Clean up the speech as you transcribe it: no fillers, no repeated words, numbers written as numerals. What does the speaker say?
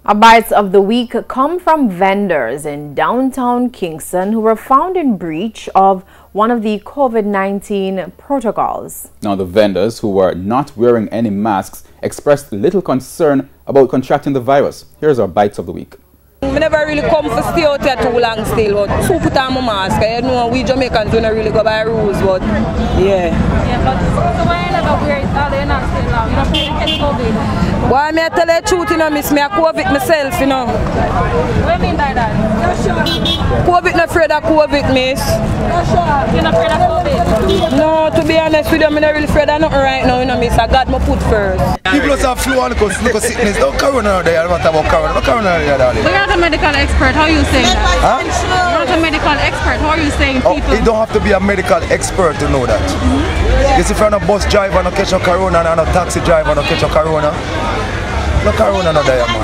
Our bites of the week come from vendors in downtown Kingston who were found in breach of one of the COVID-19 protocols. Now, the vendors who were not wearing any masks expressed little concern about contracting the virus. Here's our bites of the week. I never really come for stay out here too long still, but so put on my mask. You know, we Jamaicans don't really go by rules, but yeah. Yeah, but so why you never wear it all day and not stay long? You don't feel like it's COVID? Why me I tell you the truth, you know, miss me, I COVID myself, you know. What do you mean by that? COVID not afraid of COVID, miss. You're not afraid of COVID? No, to be honest with you, I'm not really afraid of nothing right now, you know, miss. I got my put first. People have flu and look sickness. Don't corona there, what about corona? What corona there, darling? But you're not a medical expert, how are you saying that? Huh? You're not a medical expert, how are you saying people? You don't have to be a medical expert to know that. You see, if you're a bus driver and catch a corona and a taxi driver and catch a corona, no corona no there, man.